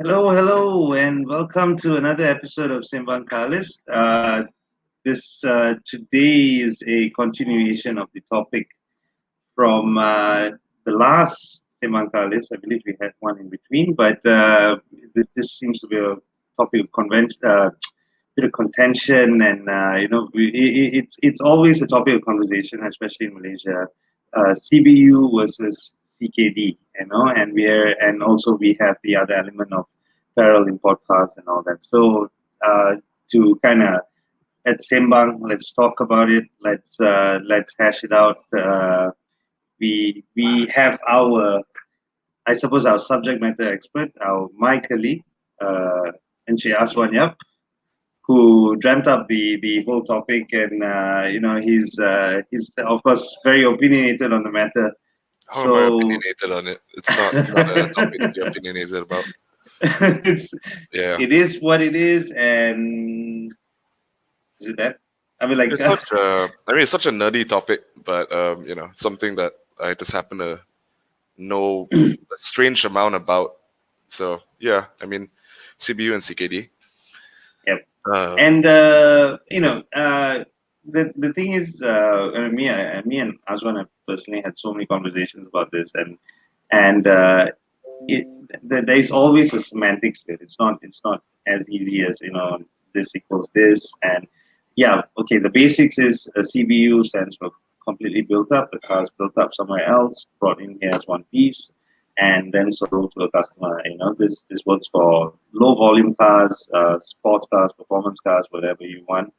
Hello, and welcome to another episode of Sembang Carlist. This today is a continuation of the topic from the last Sembang Carlist. I believe we had one in between, but this seems to be a topic of bit of contention, and it's always a topic of conversation, especially in Malaysia. CBU versus CKD, and also we have the other element of parallel import cars and all that. So to kind of let's sembang, let's talk about it, let's hash it out. We have I suppose our subject matter expert, my colleague, Encik Aswan Yap, who dreamt up the whole topic, and he's of course very opinionated on the matter. How am I So opinionated on it? It's not a topic to be opinionated about. it's Yeah. it is what it is, and is it that? I mean, like, It's it's such a nerdy topic, but something that I just happen to know a strange amount about. So yeah, I mean, CBU and CKD. yep. Um, And the thing is, me and Aswan have personally had so many conversations about this, and it, there is always a semantics to it. It's not as easy as this equals this, and yeah, okay. The basics is a CBU stands for completely built up. The car is built up somewhere else, brought in here as one piece, and then sold to a customer. This works for low volume cars, sports cars, performance cars, whatever you want.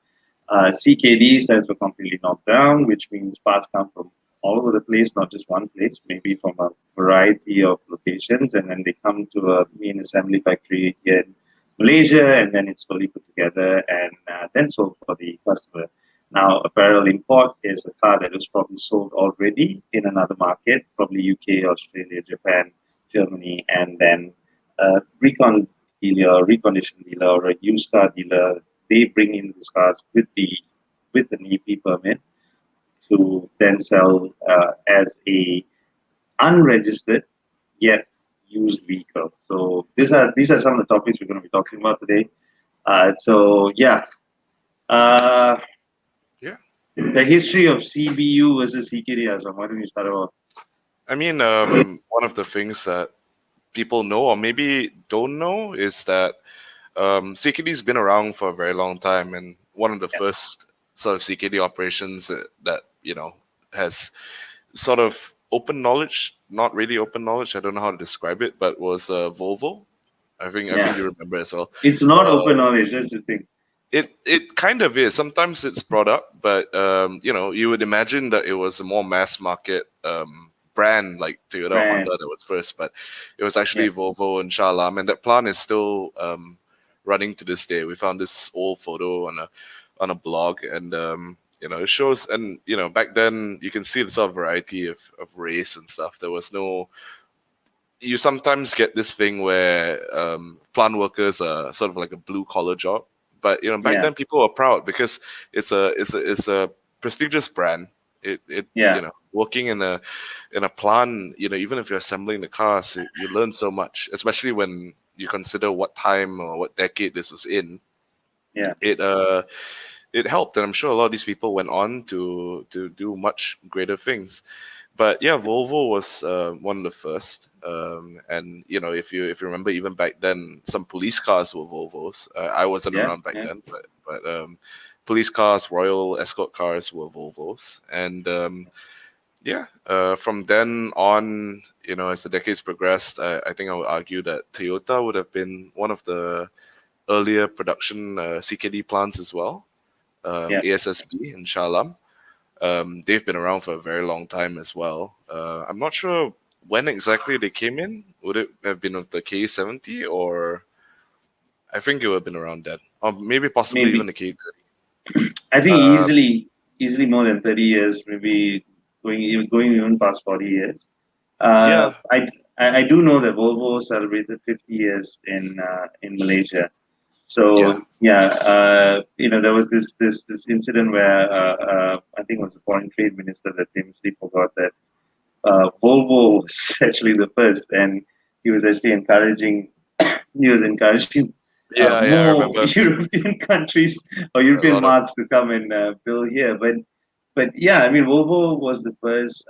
CKD stands for completely knocked down, which means parts come from all over the place, not just one place, maybe from a variety of locations, and then they come to a main assembly factory here in Malaysia, and then it's slowly put together and then sold for the customer. Now, a parallel import is a car that was probably sold already in another market, probably UK, Australia, Japan, Germany, and then a recon dealer, recondition dealer, or a used car dealer, they bring in these cars with an EP permit to then sell as a unregistered yet used vehicle. So these are some of the topics we're going to be talking about today. So yeah, uh, yeah. the history of CBU versus CKD. Asram, why don't you start off? I mean, one of the things that people know or maybe don't know is that CKD's been around for a very long time, and one of the Yeah, first sort of CKD operations that has sort of open knowledge, not really open knowledge. I don't know how to describe it, but was Volvo. I think yeah. you remember as well. It's not Uh, open knowledge. That's the thing. it kind of is. Sometimes it's brought up, but you would imagine that it was a more mass market brand like Toyota or Brand. Honda that was first, but it was Yeah, actually Volvo and Shah Alam, and that plant is still running to this day. We found this old photo on a blog, and it shows. And back then you can see the sort of variety of race and stuff. There was no. You sometimes get this thing where plant workers are sort of like a blue collar job, but back yeah, then people were proud because it's a prestigious brand. It yeah. working in a plant, even if you're assembling the cars, you learn so much, especially when you consider what time or what decade this was in. Yeah. It uh it helped, and I'm sure a lot of these people went on to do much greater things. But yeah, Volvo was one of the first, and if you remember, even back then, some police cars were Volvos. I wasn't Yeah, around back yeah, then, but police cars, royal escort cars were Volvos, and from then on, as the decades progressed, I think I would argue that Toyota would have been one of the earlier production CKD plants as well. yeah. ASSB in Shah Alam. They've been around for a very long time as well. I'm not sure when exactly they came in. Would it have been of the K70, or I think it would have been around then, or maybe possibly even Maybe. the K30. I think Uh, easily more than 30 years, maybe going even past 40 years. Uh, yeah, I, I do know that Volvo celebrated 50 years in Malaysia. yeah, So yeah, there was this incident where I think it was the foreign trade minister that famously forgot that Volvo was actually the first, and he was actually encouraging he was encouraging Yeah, I more remember European countries or a European lot of. marks to come and build here. But yeah, I mean, Volvo was the first.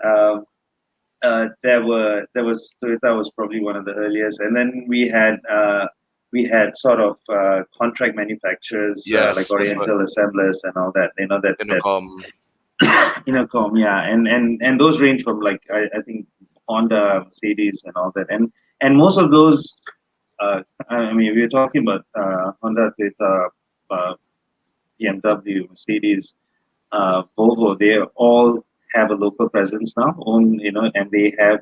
There was Toyota was probably one of the earliest, and then we had sort of contract manufacturers like Yes, that's what Oriental Assemblers and all that. You know that Intercom. Intercom, yeah, and those range from like I think Honda, Mercedes, and all that, and most of those. I mean, we're talking about Honda, Toyota, uh, BMW, Mercedes, Volvo. They all have a local presence now, and they have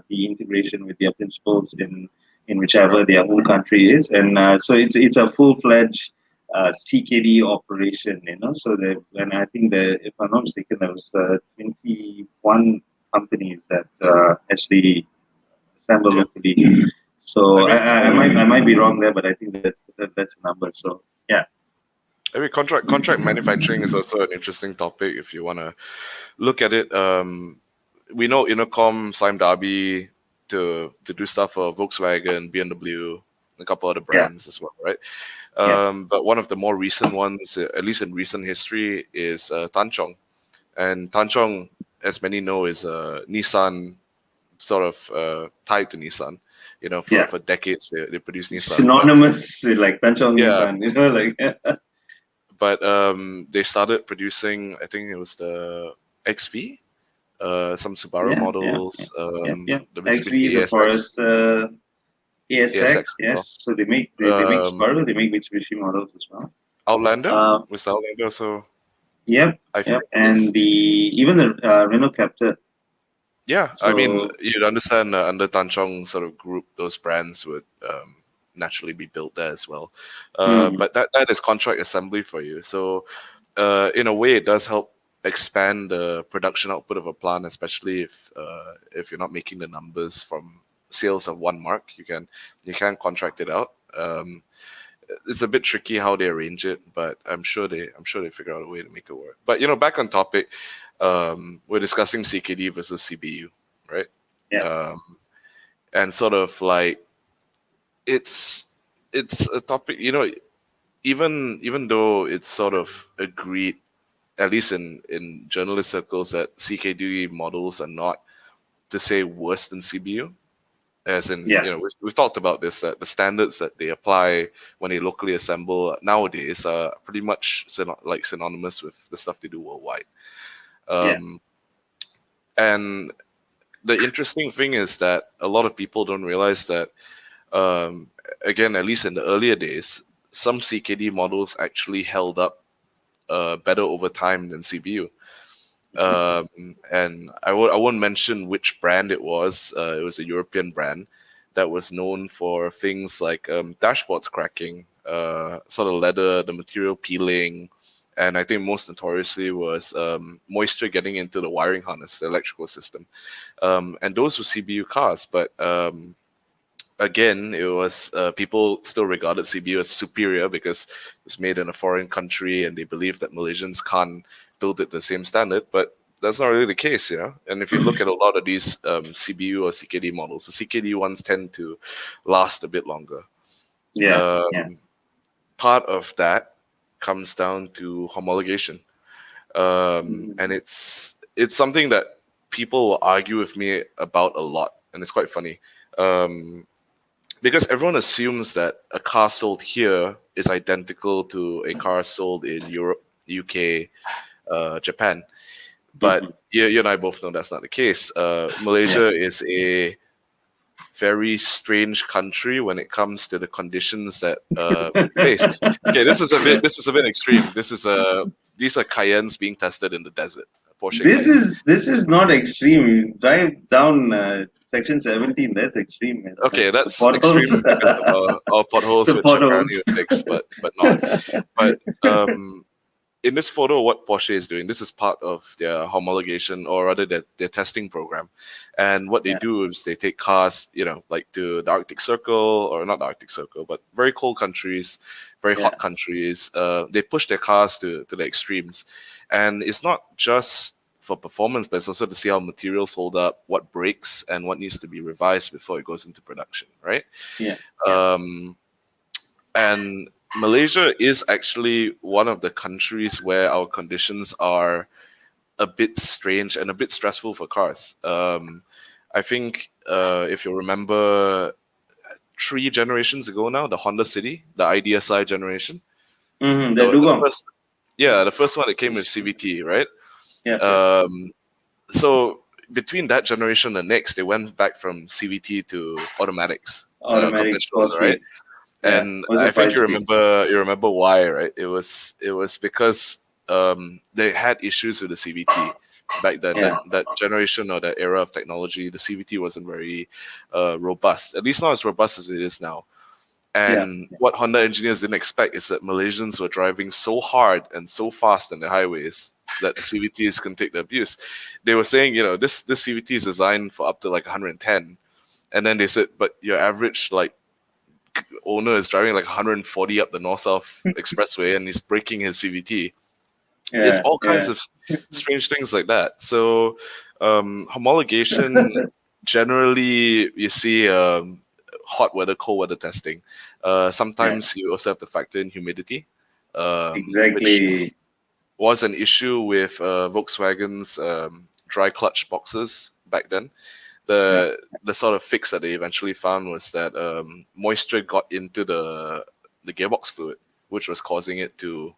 the integration with their principals in whichever Correct. their home country is, and so it's a full fledged CKD operation. So and I think if I'm not mistaken, there was 21 companies that actually assemble Yeah. locally. I So mean, I might be wrong there, but I think that's the number. So yeah, contract manufacturing is also an interesting topic if you want to look at it. We know Intercom signed Derby to do stuff for Volkswagen, BMW, a couple other yeah, brands as well, right? yeah, But one of the more recent ones, at least in recent history, is Tanchong. And Tanchong, as many know, is Nissan sort of tied to Nissan. yeah. For decades they produced Nissan, but Synonymous with like Tanchong yeah, Nissan, like but they started producing. I think it was the XV, some Subaru yeah, yeah, yeah, models, yeah, yeah. the XV, Mitsubishi the ASX, Forester, ASX, ASX as well. yes. So they make Um, Subaru, they make Mitsubishi models as well. Outlander Uh, was the Outlander, so yep, I yep. think it And is. the even the Renault Captur. Yeah, I mean, So you'd understand under Tanchong sort of group, those brands would naturally be built there as well. mm, But that is contract assembly for you. So in a way, it does help expand the production output of a plant, especially if you're not making the numbers from sales of one mark. You can contract it out. It's a bit tricky how they arrange it, but I'm sure they figure out a way to make it work. But back on topic, we're discussing CKD versus CBU, right? yeah, Um, and sort of like it's it's a topic, even though it's sort of agreed, at least in journalist circles, that CKD models are not, to say, worse than CBU. As in, yeah, we've talked about this, that the standards that they apply when they locally assemble nowadays are pretty much like synonymous with the stuff they do worldwide. yeah. Um, and the interesting thing is that a lot of people don't realize that, um, again, at least in the earlier days, some CKD models actually held up better over time than CBU. And I won't mention which brand it was. It was a European brand that was known for things like dashboards cracking, sort of leather, the material peeling, and I think most notoriously was moisture getting into the wiring harness, the electrical system. And those were CBU cars, but again, it was people still regarded CBU as superior because it was made in a foreign country, and they believed that Malaysians can't build it the same standard. But that's not really the case. And if you look at a lot of these CBU or CKD models, the CKD ones tend to last a bit longer. Yeah, yeah. Um, Part of that comes down to homologation, Mhm. and it's something that people will argue with me about a lot, and it's quite funny. Um, because everyone assumes that a car sold here is identical to a car sold in Europe, UK, Japan. But Mhm. you and I both know that's not the case. Yeah. Malaysia is a very strange country when it comes to the conditions that we face. Okay, this is a bit extreme. These are Cayennes being tested in the desert, Porsche This Cayenne. is this is not extreme. You drive down Section 17. That's extreme, man. Okay, The that's potholes, extreme because of our potholes, the which apparently potholes. are fixed, but not. But in this photo, what Porsche is doing, this is part of their homologation, or rather their testing program. And what they Yeah, do is they take cars, like to the Arctic Circle, or not the Arctic Circle, but very cold countries, very yeah, hot countries. They push their cars to the extremes. And it's not just for performance, but it's also to see how materials hold up, what breaks, and what needs to be revised before it goes into production, right? yeah, yeah. Um, And Malaysia is actually one of the countries where our conditions are a bit strange and a bit stressful for cars. I think if you remember 3 generations ago now, the Honda City, the IDSI generation, The the dugong. first, yeah, the first one that came with CVT, right? Yeah. Um, so between that generation and the next, they went back from CVT to automatics, Automatic conventional, four right? speed. Yeah. And Was I it think five you speed? remember why, right? It was because they had issues with the CVT back then. That Yeah. that generation or that era of technology, the CVT wasn't very robust. At least not as robust as it is now. Yeah. And what Honda engineers didn't expect is that Malaysians were driving so hard and so fast on the highways that the CVTs can take the abuse. They were saying, this CVT is designed for up to like 110, and then they said, but your average like owner is driving like 140 up the north-south expressway and he's breaking his CVT. It's Yeah. all kinds Yeah. of strange things like that. So homologation, generally you see hot weather, cold weather testing. Yeah. Sometimes you also have to factor in humidity, which Exactly. was an issue with Volkswagen's dry clutch boxes back then. Yeah. The sort of fix that they eventually found was that moisture got into the gearbox fluid, which was causing it to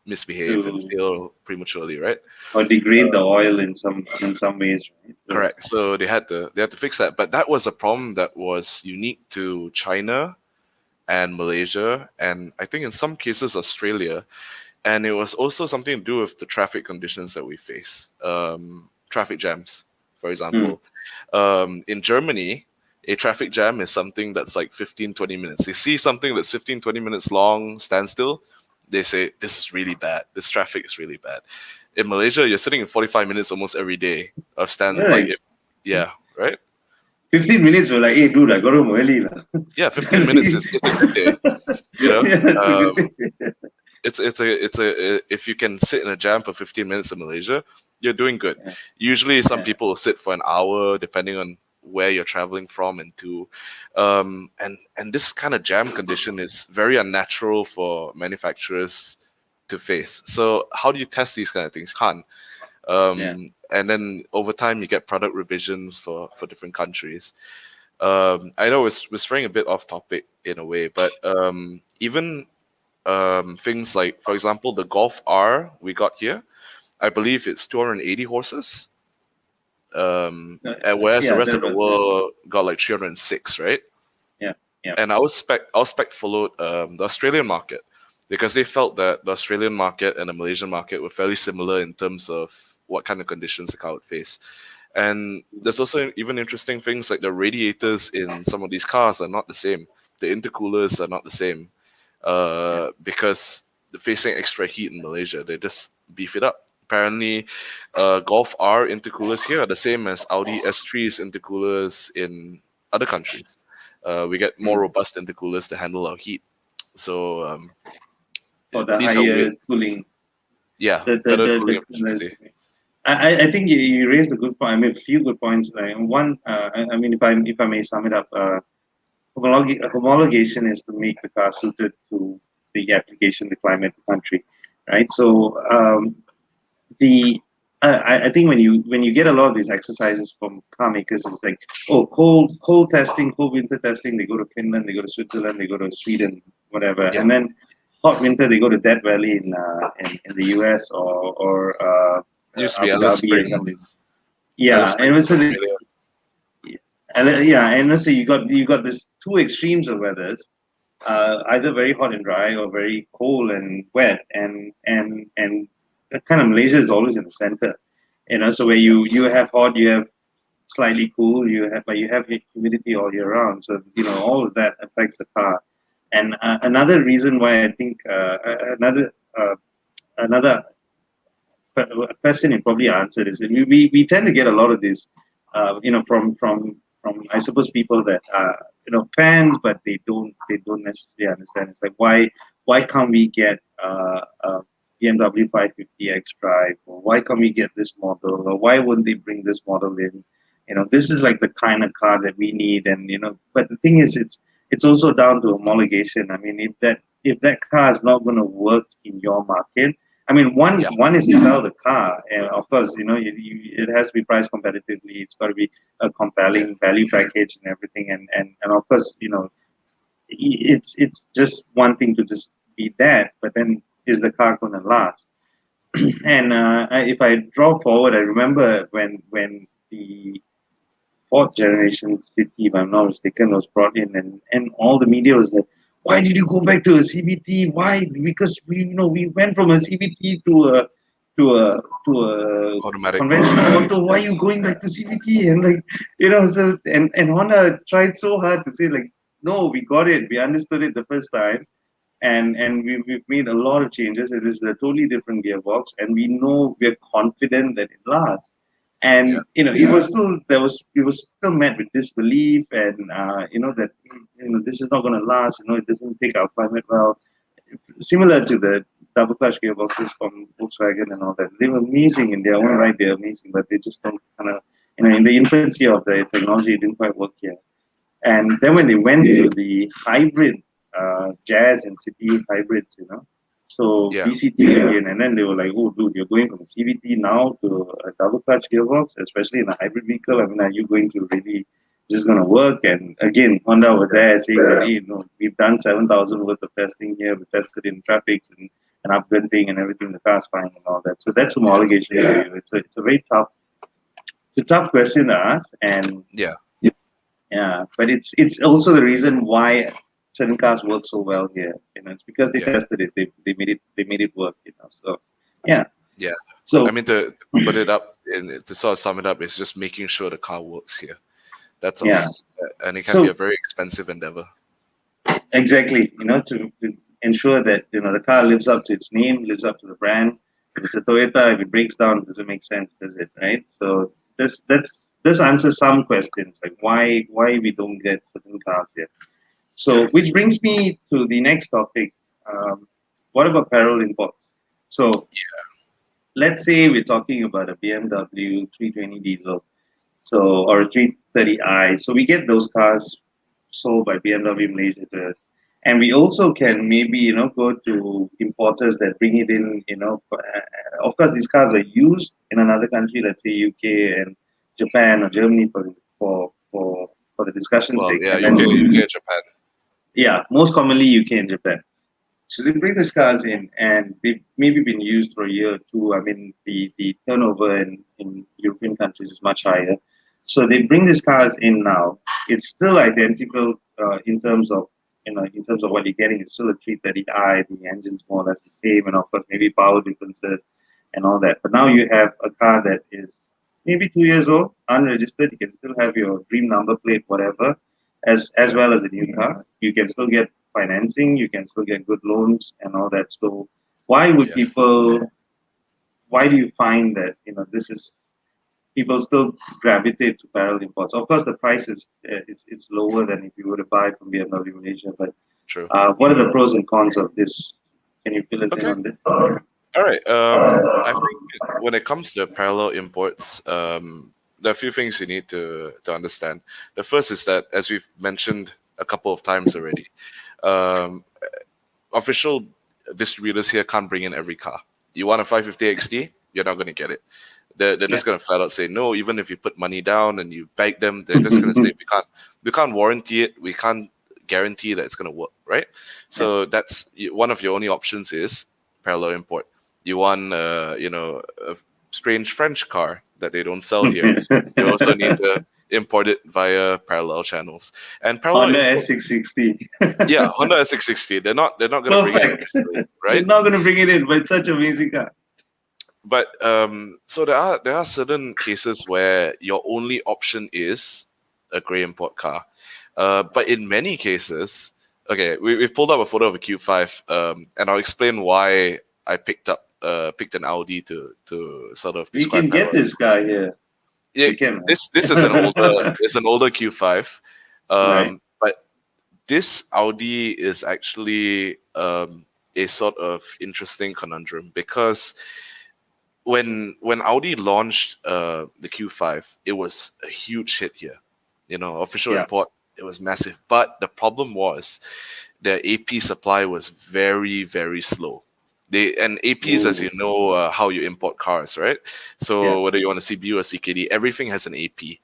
misbehave and To fail prematurely, right? or degrade the oil in some ways, right? So, Correct. So they had to fix that, but that was a problem that was unique to China and Malaysia, and I think in some cases Australia. And it was also something to do with the traffic conditions that we face. Traffic jams, for mm, example. In Germany, a traffic jam is something that's like 15, 20 minutes. They see something that's 15, 20 minutes long, standstill, they say, this is really bad. This traffic is really bad. In Malaysia, you're sitting in 45 minutes almost every day of stand, yeah, like, like yeah, right? 15 minutes were like, hey dude, I got home early. Lah. Yeah, 15 minutes is a good day, you know? Yeah, it's a good Um, thing. it's a if you can sit in a jam for 15 minutes in Malaysia, you're doing good. Yeah. Usually some Yeah. people will sit for an hour depending on where you're traveling from and to. And this kind of jam condition is very unnatural for manufacturers to face. So how do you test these kind of things? Can't. Yeah. And then over time you get product revisions for different countries. I know we're straying a bit off topic in a way, but even things like, for example, the Golf R we got here, I believe it's 280 horses, and whereas the Yeah. rest of the world got like 306, right? Yeah. Yeah. And our spec followed the Australian market because they felt that the Australian market and the Malaysian market were fairly similar in terms of what kind of conditions the car would face. And there's also even interesting things like the radiators in some of these cars are not the same. The intercoolers are not the same Yeah. because they're facing extra heat in Malaysia. They just beef it up. Apparently, Golf R intercoolers here are the same as Audi S3's intercoolers in other countries. We get more Mm. robust intercoolers to handle our heat. So For the these are weird. higher cooling, Yeah, the the better the, cooling the, efficiency. the I think you raised a good point. I mean, a few good points. Like one, I mean, if I may sum it up, homologation is to make the car suited to the application, the climate, the country, right? So the I think when you get a lot of these exercises from car makers, it's like, oh, cold testing, cold winter testing. They go to Finland, they go to Switzerland, they go to Sweden, whatever, Yeah, and then hot winter they go to Death Valley in the US or used to be Abu Alice Dhabi or something. Springs. Alice Yeah, and Springs also in Australia. yeah, and also you got this two extremes of weathers, either very hot and dry or very cold and wet, and kind of Malaysia is always in the center, so where Yeah, you have hot, you have slightly cool, but you have humidity all year round, so all of that affects the car. And another reason why I think another question you probably answered is that we tend to get a lot of this, from I suppose people that are fans, but they don't necessarily understand. It's like why can't we get BMW 550X Drive, or why can't we get this model, or why wouldn't they bring this model in? This is like the kind of car that we need, and but the thing is, it's also down to homologation. I mean, if that car is not going to work in your market, I mean, one Yeah, one is to sell the car, and of course, it has to be priced competitively. It's got to be a yeah, compelling value package and everything, and of course, it's just one thing to just be that, but then is the car going to last? And if I draw forward, I remember when the fourth generation city, if I'm not mistaken, was brought in, and all the media was like, "Why did you go back to a CBT? Why? Because we went from a CBT to a automatic. conventional auto. Why are you going back to CBT?" And like, so and Honda tried so hard to say like, "No, we got it. We understood it the first time." And we've made a lot of changes. It is a totally different gearbox, and we're confident that it lasts. Yeah, And it was still it was still met with disbelief, and that this is not going to last. It doesn't take our climate well. Similar to the double clutch gearboxes from Volkswagen and all that, they were amazing in their own right. They're amazing, but they just don't kind of in the infancy of the technology, it didn't quite work here. And then when they went to the hybrid, Jazz and City hybrids, so yeah, VCT again, and then they were like, "Oh, dude, you're going from a CVT now to a double clutch gearbox, especially in a hybrid vehicle. I mean, are you going to really just going to work?" And again, Honda were there saying that, "Hey, we've done 7,000 worth of testing here. We tested in traffics and upventing and everything. The car's fine and all that." So that's yeah, homologation for you. It's a very tough, it's a tough question to ask, and yeah, yeah, but it's also the reason why certain cars work so well here. It's because they yeah, tested it. They made it work. So yeah. yeah. I So mean, to put it up and to sort of sum it up, it's just making sure the car works here. That's all. yeah. And it can be a So very expensive endeavor. exactly. To ensure that the car lives up to its name, lives up to the brand. If it's a Toyota, if it breaks down, does it make sense? Does it, right? So this answers some questions like why we don't get certain cars here. Yeah, So, which brings me to the next topic. Um, what about parallel imports? So, let's say we're talking about a BMW 320 diesel, or a 330i. So, we get those cars sold by BMW Malaysia to us, and we also can maybe go to importers that bring it in. Of course, these cars are used in another country, let's say UK and Japan or Germany for the discussion's well, sake, yeah, and then UK, Japan. yeah, most commonly UK and Japan. So they bring these cars in, and they've maybe been used for a year or two. I mean, the turnover in European countries is much higher. So they bring these cars in now. It's still identical in terms of what you're getting. It's still a 330i. The engine's more or less the same, and of course maybe power differences and all that. But now you have a car that is maybe 2 years old, unregistered. You can still have your dream number plate, whatever, as Yeah, well as a new car. You can still get financing, you can still get good loans and all that. So why would yeah. people? Why do you find that this is people still gravitate to parallel imports? Of course, the price is it's lower than if you were to buy from BMW Malaysia. But True. what are the pros and cons of this? Can you fill us in Okay. on this? All right. I think when it comes to parallel imports, there are a few things you need to understand. The first is that, as we've mentioned a couple of times already, um, official distributors here can't bring in every car. You want a 550 XT, you're not going to get it. They're Yeah. just going to flat out say no. Even if you put money down and you beg them, they're just going to say we can't warranty it. We can't guarantee that it's going to work, right? Yeah. So that's one of your only options is parallel import. You want a strange French car that they don't sell here. You also need to import it via parallel channels. And parallel Honda import, S660. yeah, Honda S660. They're not going to bring it Perfect. officially, They're right? not going to bring it in, but it's such an amazing car. But so there are certain cases where your only option is a grey import car. But in many cases, okay, we've pulled up a photo of a Q5, and I'll explain why I picked an Audi to sort of We describe can get parallel. this guy here. Yeah, We can, this is an older Q5, right? but this Audi is actually a sort of interesting conundrum because when Audi launched the Q5, it was a huge hit here. Official Yeah. import. It was massive. But the problem was the AP supply was very, very slow. And APs, as Oh, you know, how you import cars, right? yeah. So whether you want a CBU or CKD, everything has an AP.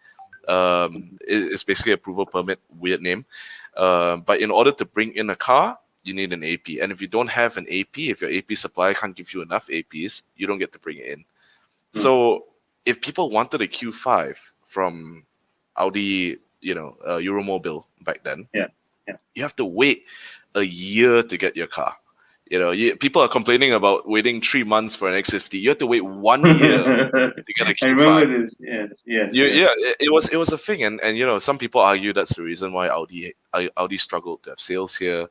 It's basically approval permit, weird name. But in order to bring in a car, you need an AP. And if you don't have an AP, if your AP supplier can't give you enough APs, you don't get to bring it in. Mm, So if people wanted a Q5 from Audi, Euromobile back then, yeah. Yeah. you have to wait a year to get your car. People are complaining about waiting 3 months for an X50. You have to wait 1 year to get a I remember Q5. this. Yes. Yes. Yeah, Yes. it was a thing, and some people argue that's the reason why Audi struggled to have sales here,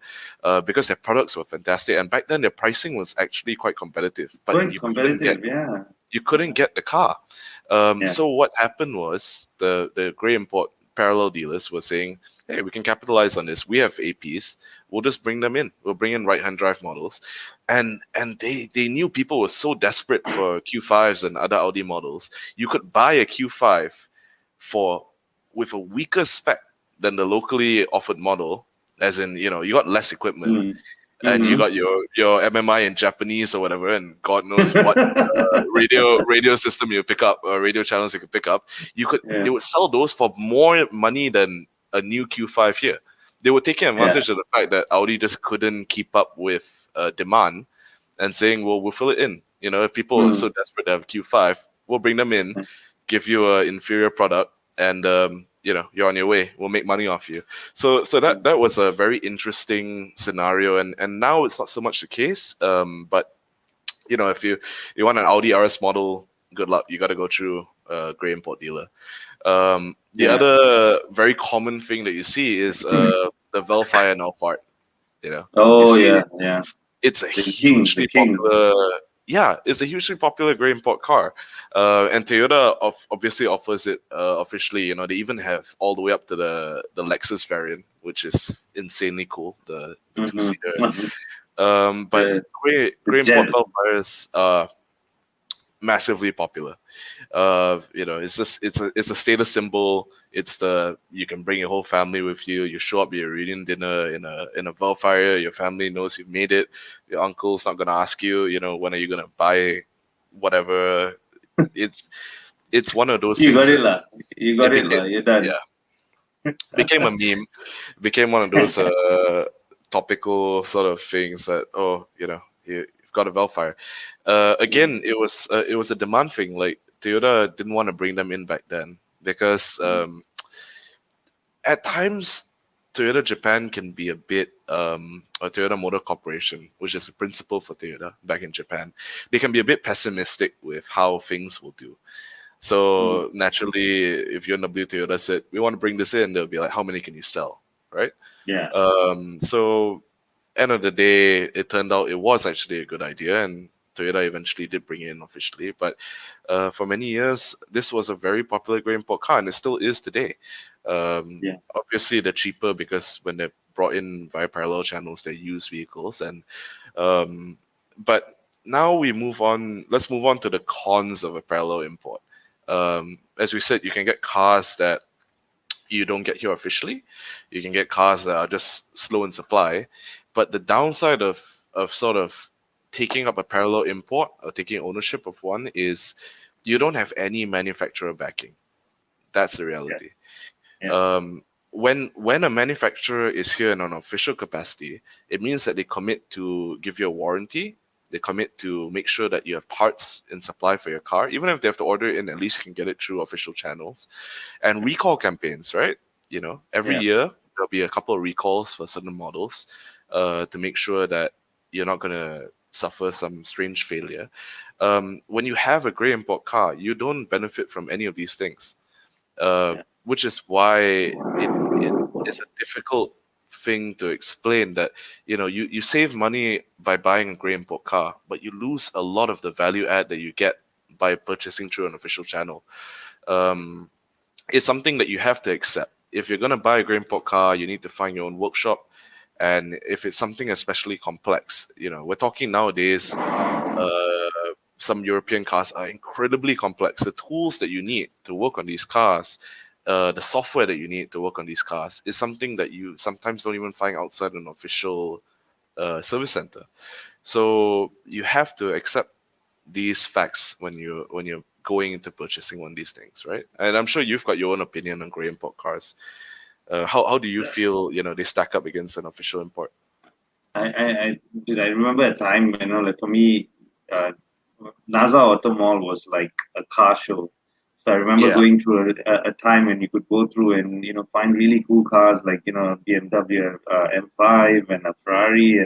because their products were fantastic, and back then their pricing was actually quite competitive, but Quite competitive. Yeah. you couldn't get the car. Yeah. So what happened was the grey import parallel dealers were saying, "Hey, we can capitalize on this. We have APs. We'll just bring them in. We'll bring in right-hand drive models," and they knew people were so desperate for Q5s and other Audi models. You could buy a Q5 for with a weaker spec than the locally offered model, as in you got less equipment Mm. and you Mm-hmm. got your MMI in Japanese or whatever, and God knows what radio system you pick up or radio channels you could pick up. Yeah. They would sell those for more money than a new Q5 here. They were taking Yeah. advantage of the fact that Audi just couldn't keep up with demand and saying, "Well, we'll fill it in. If people are Mm. so desperate to have Q5, we'll bring them in, give you an inferior product, and you're on your way. We'll make money off you." So that was a very interesting scenario, and now it's not so much the case. But if you want an Audi RS model, good luck. You got to go through a gray import dealer. The Yeah. other very common thing that you see is the Velfire and Alphard. You Oh see yeah. Yeah. it's a The king. The hugely king. popular. Yeah, it's a hugely popular gray import car, and Toyota obviously offers it officially. They even have all the way up to the Lexus variant, which is insanely cool. The two seater. Mm-hmm. But The the gray import jet. Velfires are massively popular. It's just it's a status symbol. It's you can bring your whole family with you. You show up at your reunion dinner in a Velfire. Your family knows you've made it. Your uncle's not gonna ask you, when are you gonna buy whatever. It's it's one of those You things got it that lah. You it got it became lah. You're done. yeah became a meme. Became one of those topical sort of things that you've got a Velfire. Again, it was a demand thing. Like Toyota didn't want to bring them in back then because at times Toyota Japan can be a bit or Toyota Motor Corporation, which is the principal for Toyota back in Japan, they can be a bit pessimistic with how things will do. Mm. So naturally, if UNW Toyota said we want to bring this in, they'll be like, how many can you sell, right? Yeah. So end of the day, it turned out it was actually a good idea, and Toyota eventually did bring it in officially. But for many years, this was a very popular gray import car, and it still is today. Yeah. Obviously, they're cheaper because when they're brought in via parallel channels, they're used vehicles, and um, but now we move on. Let's move on to the cons of a parallel import. As we said, you can get cars that you don't get here officially. You can get cars that are just slow in supply. But the downside of sort of taking up a parallel import or taking ownership of one is you don't have any manufacturer backing. That's the Yeah. reality. Yeah. When a manufacturer is here in an official capacity, it means that they commit to give you a warranty. They commit to make sure that you have parts in supply for your car. Even if they have to order it in, at least you can get it through official channels. And recall campaigns, right? Every Yeah. year there'll be a couple of recalls for certain models to make sure that you're not going to suffer some strange failure. When you have a gray import car, you don't benefit from any of these things, Yeah. which is why it is a difficult thing to explain that you save money by buying a gray import car, but you lose a lot of the value add that you get by purchasing through an official channel. Um, it's something that you have to accept. If you're going to buy a gray import car, you need to find your own workshop. And if it's something especially complex, we're talking nowadays, some European cars are incredibly complex. The tools that you need to work on these cars, the software that you need to work on these cars is something that you sometimes don't even find outside an official service center. So you have to accept these facts when you're going into purchasing one of these things, right? And I'm sure you've got your own opinion on gray import cars. How do you feel, they stack up against an official import? I remember a time, like for me, uh, NASA Auto Mall was like a car show. So I remember Yeah, going through a time when you could go through and find really cool cars like BMW M5 and a Ferrari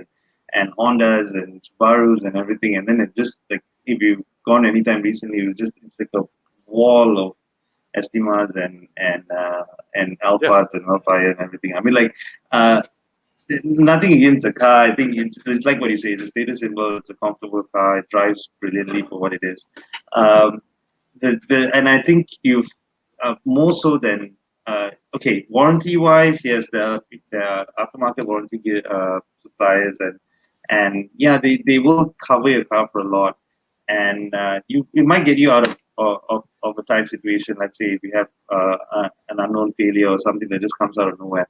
and Hondas and Subarus and everything. And then it just like if you've gone anytime recently, it's like a wall of Estimas and yeah, Alphas and Alphaya and everything. I mean, like. Nothing against the car. I think it's like what you say. It's a status symbol. It's a comfortable car. It drives brilliantly for what it is. Um, and I think you've more so than okay, warranty wise, yes, there are aftermarket warranty suppliers and yeah, they will cover your car for a lot, and it might get you out of a tight situation. Let's say if you have an unknown failure or something that just comes out of nowhere,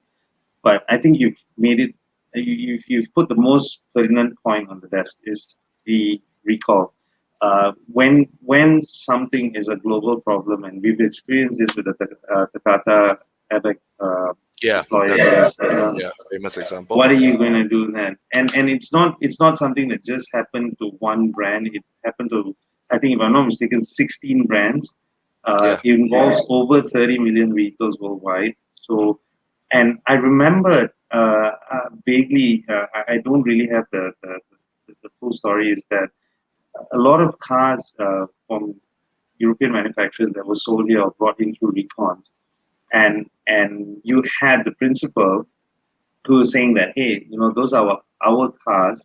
but I think you've made it. You've put the most pertinent point on the desk is the recall. When something is a global problem, and we've experienced this with the Takata airbag yeah. That's a deployers. famous example. What are you going to do then? And it's not something that just happened to one brand. It happened to, I think if I'm not mistaken, 16 brands. It involves over 30 million vehicles worldwide. So, and I remember vaguely. I don't really have the full story. Is that a lot of cars from European manufacturers that were sold here or brought in through recons, and you had the principal who was saying that, hey, those are our cars,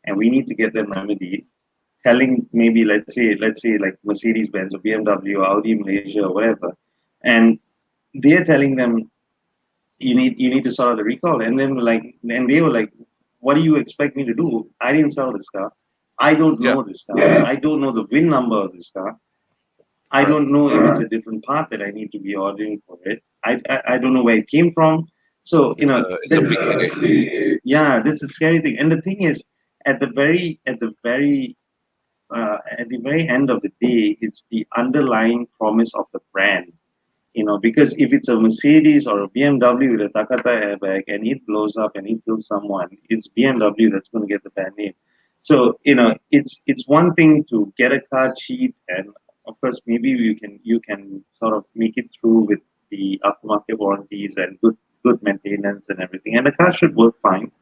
and we need to get them remedied. Telling maybe let's say like Mercedes Benz or BMW or Audi Malaysia or whatever, and they're telling them you need to sort out the recall, and then and they were like, what do you expect me to do? I didn't sell this car. I don't Yeah, know this car. I don't know the VIN number of this car. I correct. don't know if it's a different part that I need to be ordering for it. I don't know where it came from. So It's a big headache. yeah, this is a scary thing. And the thing is, at the very end of the day, it's the underlying promise of the brand. Because if it's a Mercedes or a BMW with a Takata airbag and it blows up and it kills someone, it's BMW that's going to get the bad name. So it's one thing to get a car cheap, and of course maybe you can sort of make it through with the aftermarket warranties and good maintenance and everything, and the car should work fine.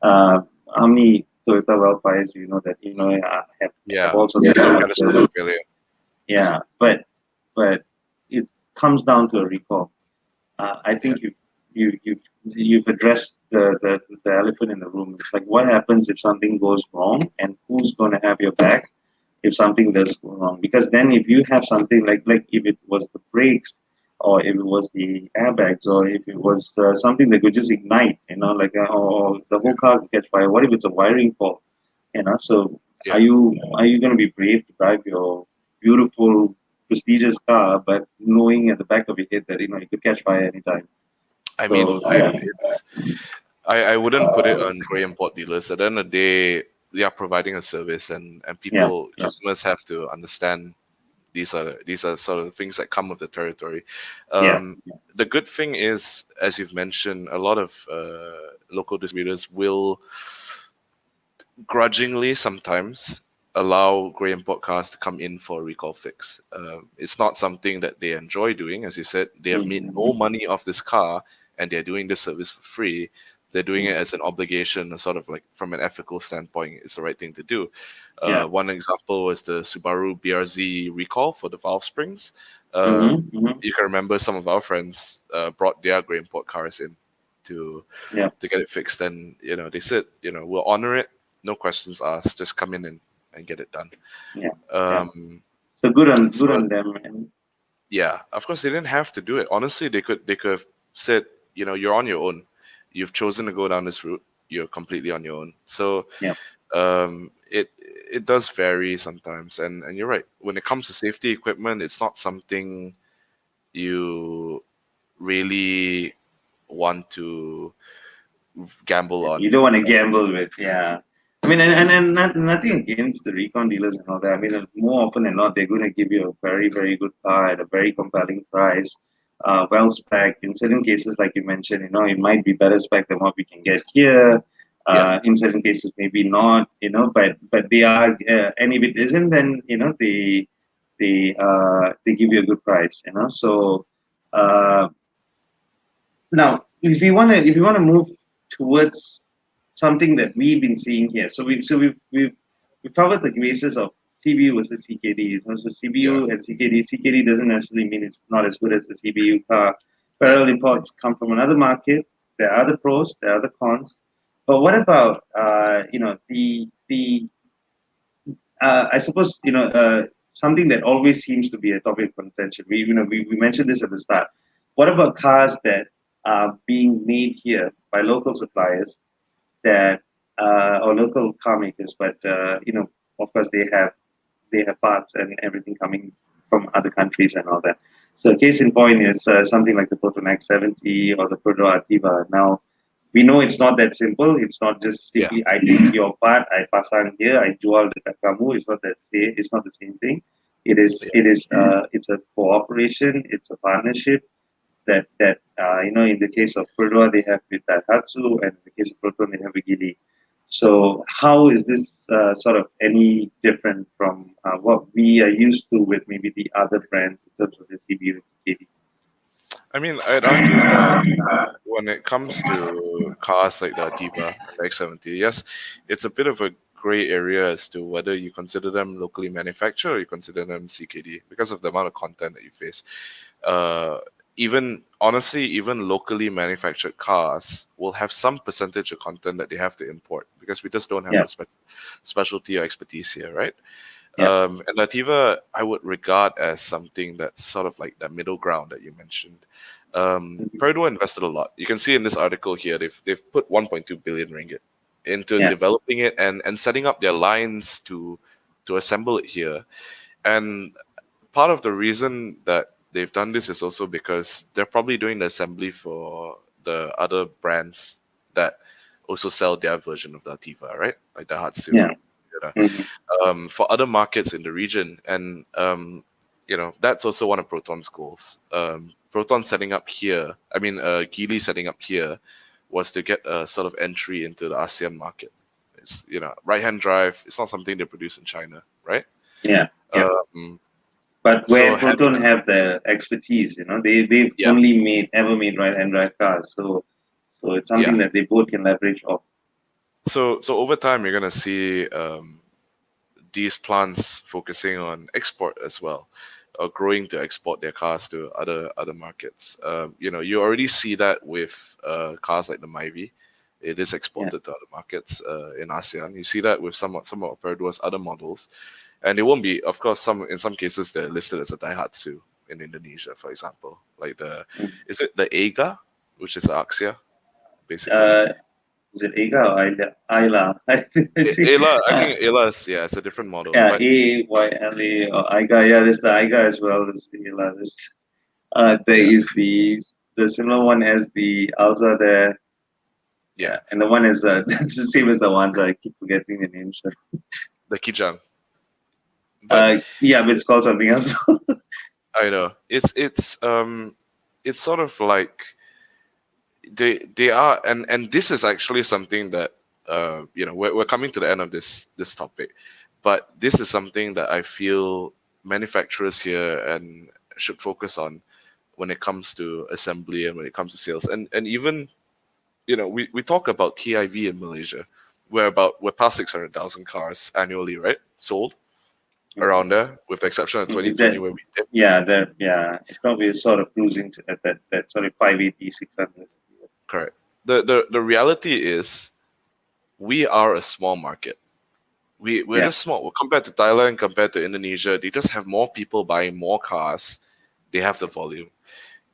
How many Toyota Velfires do you know that have Yeah, all sorts of there's no issues? catastrophic failure. Yeah, but it comes down to a recall. I Yeah, think you've addressed the elephant in the room. It's like what happens if something goes wrong, and who's going to have your back if something does go wrong? Because then if you have something like if it was the brakes, or if it was the airbags, or if it was something that could just ignite, or the whole car could catch fire. What if it's a wiring fault? So are yeah. you going to be brave to drive your beautiful prestigious car, but knowing at the back of your head that it could catch fire anytime? I So mean, I wouldn't put it on gray import dealers. At the end of the day, they are providing a service, and yeah, people, customers have to understand these are sort of the things that come with the territory. yeah, The good thing is, as you've mentioned, a lot of local distributors will grudgingly sometimes allow gray import cars to come in for a recall fix. It's not something that they enjoy doing. As you said, they have made no mm, money off this car and they're doing this service for free. They're doing it as an obligation, a sort of like from an ethical standpoint, it's the right thing to do. yeah, One example was the Subaru BRZ recall for the valve springs. mm-hmm, mm-hmm, You can remember some of our friends brought their gray import cars in to yeah, to get it fixed. And they said, we'll honor it, no questions asked, just come in and get it done. yeah, yeah. Um, So good so on them, and yeah, of course they didn't have to do it. Honestly, they could have said, you're on your own. You've chosen to go down this route. You're completely on your own. So yeah, it does vary sometimes, and you're right. When it comes to safety equipment, it's not something you really want to gamble You on. don't want to gamble with, yeah. I mean, nothing against the recon dealers and all that. I mean, more often than not, they're going to give you a very, very good car at a very compelling price, well spec. In certain cases, like you mentioned, it might be better spec than what we can get here. Yeah, In certain cases, maybe not, but they are, and if it isn't, then they give you a good price, So uh, now, if we want to move towards something that we've been seeing here, we've covered the basis of CBU versus CKD. So yeah, CBU and CKD. CKD doesn't necessarily mean it's not as good as the CBU car. right. Parallel imports come from another market. There are other pros, there are other cons. But what about the I suppose something that always seems to be a topic of contention. We mentioned this at the start. What about cars that are being made here by local suppliers that or local car makers, but of course they have parts and everything coming from other countries and all that. So case in point is something like the Proton X70 or the Proto Artiva. Now we know it's not that simple. It's not just Yeah, simply I take your part, I pasang here, I jual dekat kamu. It's not that same. It's not the same thing. It is. yeah. It's a cooperation. It's a partnership that in the case of Proto they have with Daihatsu, and in the case of Proton they have with Geely. So how is this sort of any different from what we are used to with maybe the other brands in terms of the CBU and CKD? I mean, I'd argue that when it comes to cars like the Ativa and the X70, yes, it's a bit of a gray area as to whether you consider them locally manufactured or you consider them CKD because of the amount of content that you face. Uh, Even honestly, even locally manufactured cars will have some percentage of content that they have to import because we just don't have Yeah, the specialty or expertise here, right? yeah, And Lativa, I would regard as something that's sort of like that middle ground that you mentioned. mhm, Purdue invested a lot. You can see in this article here, they've put 1.2 billion ringgit into yeah, developing it and setting up their lines to assemble it here. And part of the reason that they've done this is also because they're probably doing the assembly for the other brands that also sell their version of the Ativa, right? Like the Hatsu. yeah, mhm, For other markets in the region. And, that's also one of Proton's goals. Proton setting up here, I mean, Geely setting up here was to get a sort of entry into the ASEAN market. It's, right hand drive, it's not something they produce in China, right? yeah, yeah. Um, But so, where have, Proton have the expertise, they've yeah, only made right hand drive cars, so it's yeah. something that they both can leverage off. So over time, you're going to see these plants focusing on export as well, or growing to export their cars to other markets. You already see that with cars like the Myvi. It is Yeah, exported to other markets in ASEAN. You see that with some of Peru's other models, and it won't be, of course, in some cases they're listed as a Daihatsu in Indonesia, for example, like mm. is it the Ega, which is the Axia, basically. uh, is it Ega or Ayla? I think, Ayla, I think Ayla is, yeah, it's a different model, yeah, but AYLA or Aiga. Yeah, there's the Aiga as well. There's the Ayla. There yeah, is the similar one as the Alza there. yeah, Yeah, and the one is that's the same as the ones I keep forgetting the names. the Kijang. But Yeah, but it's called something else. I know it's sort of like they are, and this is actually something that we're coming to the end of this topic, but this is something that I feel manufacturers here and should focus on when it comes to assembly and when it comes to sales, and even we talk about TIV in Malaysia, we're past 600,000 cars annually, right, sold around there, with the exception of 2020 That where we dipped. yeah, it's probably sort of cruising to that sort of 580, 600. Correct. The reality is we are a small market. We're Yeah, just small. Compared to Thailand, compared to Indonesia, they just have more people buying more cars. They have the volume.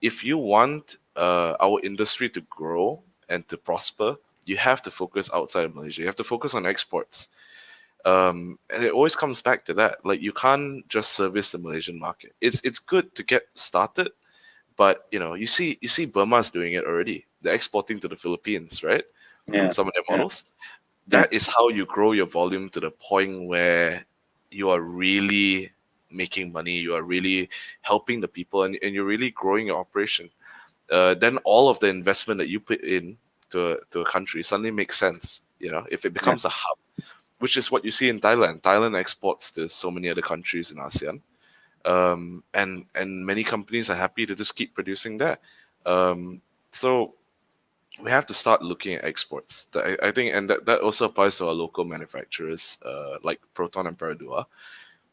If you want our industry to grow and to prosper, you have to focus outside of Malaysia. You have to focus on exports. And it always comes back to that. Like you can't just service the Malaysian market. It's good to get started, But you see Burma's doing it already. They're exporting to the Philippines, right? yeah, Some of their yeah, models. yeah, That is how you grow your volume to the point where you are really making money, you are really helping the people, and you're really growing your operation. Then all of the investment that you put in to a country suddenly makes sense. If it yeah, becomes a hub, which is what you see in Thailand. Thailand exports to so many other countries in ASEAN, and many companies are happy to just keep producing there. So we have to start looking at exports. I think, and that also applies to our local manufacturers, like Proton and Peradua.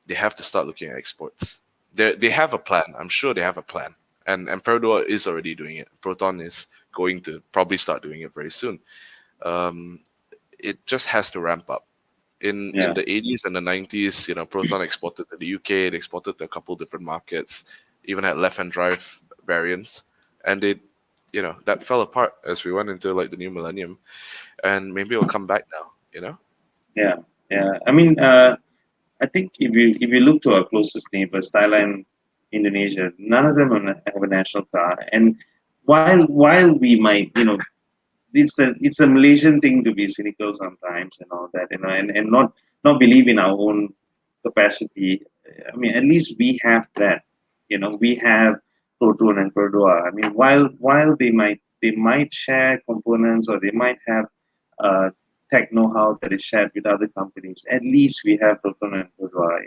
They have to start looking at exports. They have a plan. I'm sure they have a plan, and Peradua is already doing it. Proton is going to probably start doing it very soon. Um, it just has to ramp up. In yeah, the 80s and the 90s, Proton exported to the UK. They exported to a couple different markets, even had left-hand drive variants, and that fell apart as we went into like the new millennium, and maybe it'll come back now. yeah, yeah. I mean, I think if you look to our closest neighbors, Thailand, Indonesia, none of them have a national car. And while we might, it's a Malaysian thing to be cynical sometimes and all that, and not believe in our own capacity. I mean, at least we have that. We have Proton and Perdua. I mean, while they might share components, or they might have tech know-how that is shared with other companies, at least we have Proton and Perdua.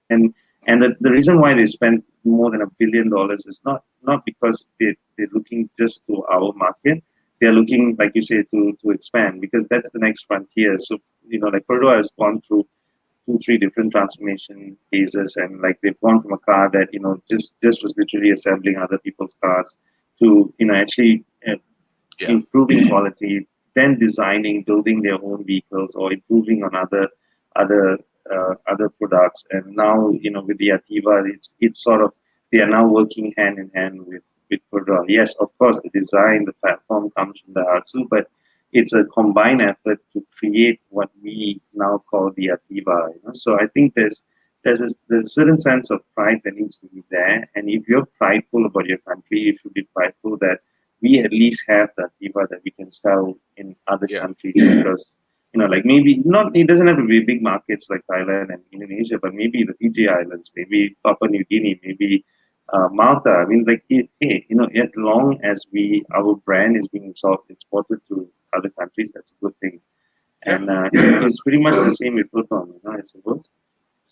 And the reason why they spent more than $1 billion is not because they're looking just to our market. They're looking, like you say, to expand, because that's the next frontier. So, like Purdue has gone through two, three different transformation phases, and like they've gone from a car that just was literally assembling other people's cars to actually Yeah, improving quality, then designing, building their own vehicles, or improving on other other products. And now, with the Ativa, it's sort of, they are now working hand in hand with Cordova. Yes, of course, the design, the platform comes from the Atsu, but it's a combined effort to create what we now call the Ativa. So I think there's a certain sense of pride that needs to be there. And if you're prideful about your country, you should be prideful that we at least have the Ativa that we can sell in other yeah, countries. Because like, maybe not, it doesn't have to be big markets like Thailand and Indonesia, but maybe the Fiji Islands, maybe Papua New Guinea, maybe Malta. I mean, like, hey, as long as our brand is being exported to other countries, that's a good thing. yeah. And it's pretty much the same with Proton, I suppose.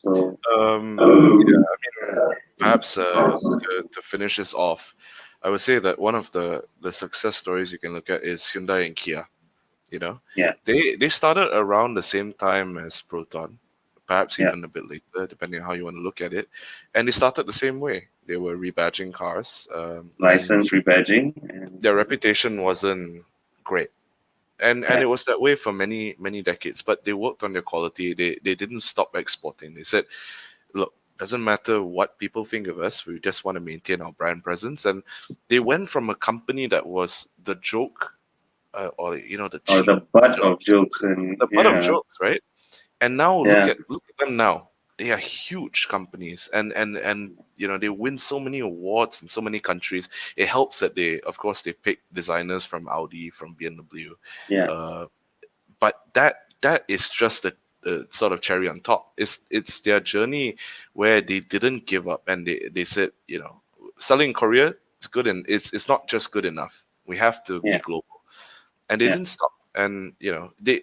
So, Yeah, I mean, perhaps to finish this off, I would say that one of the success stories you can look at is Hyundai and Kia. You know, yeah, they started around the same time as Proton, perhaps yeah, even a bit later, depending on how you want to look at it. And they started the same way. They were rebadging cars, and license rebadging, and their reputation wasn't great. And yeah, it was that way for many many decades. But they worked on their quality. They didn't stop exporting. They said, look, doesn't matter what people think of us, we just want to maintain our brand presence. And they went from a company that was the joke, or the or cheap the butt of jokes, jokes, and the butt of yeah, jokes, right? And now look yeah, at look at them now. They are huge companies, and they win so many awards in so many countries. It helps that of course, they pick designers from Audi, from BMW, yeah, uh, but that is just the sort of cherry on top. It's their journey where they didn't give up, and they said, selling in Korea is good, and it's not just good enough. We have to be yeah, global, and they yeah, didn't stop. And they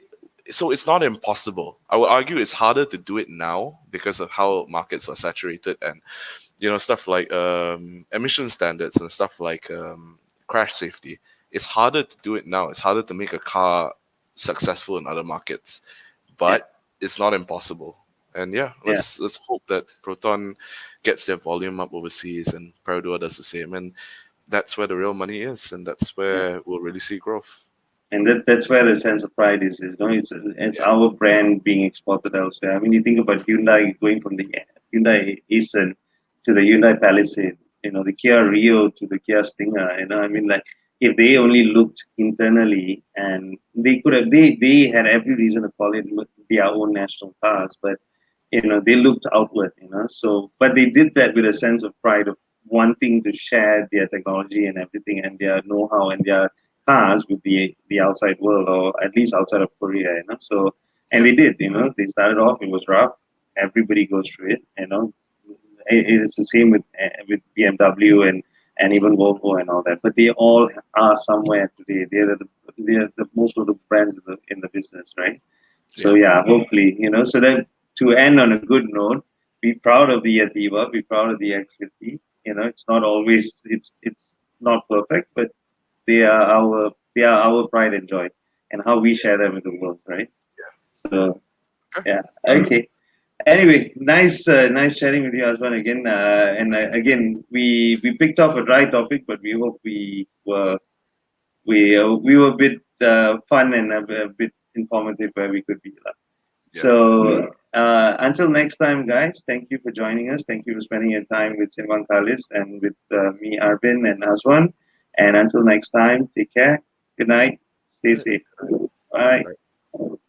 so it's not impossible. I would argue it's harder to do it now because of how markets are saturated, and stuff like emission standards and stuff like crash safety. It's harder to do it now. It's harder to make a car successful in other markets, yeah, but it's not impossible. And yeah, yeah, let's hope that Proton gets their volume up overseas, and Peradua does the same, and that's where the real money is, and that's yeah. where we'll really see growth. And that's where the sense of pride is. It's Yeah, our brand being exported elsewhere. I mean, you think about Hyundai going from the Hyundai Accent to the Hyundai Palisade, the Kia Rio to the Kia Stinger. I mean, like, if they only looked internally, and they could have, they had every reason to call it their own national cars, but they looked outward. So, but they did that with a sense of pride of wanting to share their technology and everything and their know-how and their cars with the outside world, or at least outside of Korea, So, and Yeah. they did, they started off, it was rough. Everybody goes through it, It's the same with BMW and even Volvo and all that. But they all are somewhere today. They're the most of the brands in the business, right? So Yeah. yeah, hopefully, so that to end on a good note, be proud of the Ativa, be proud of the X50. It's not always it's not perfect, but they are our pride and joy, and how we share them with the world, right? So Okay. yeah, okay. Anyway, nice chatting with you, Aswan, again. And again, we picked up a dry topic, but we hope we were a bit fun and a bit informative where we could be. Yeah. So until next time, guys, thank you for joining us. Thank you for spending your time with Simon Carlist and with me, Arvin and Aswan. And until next time, take care. Good night. Stay All right. safe. Bye. Right.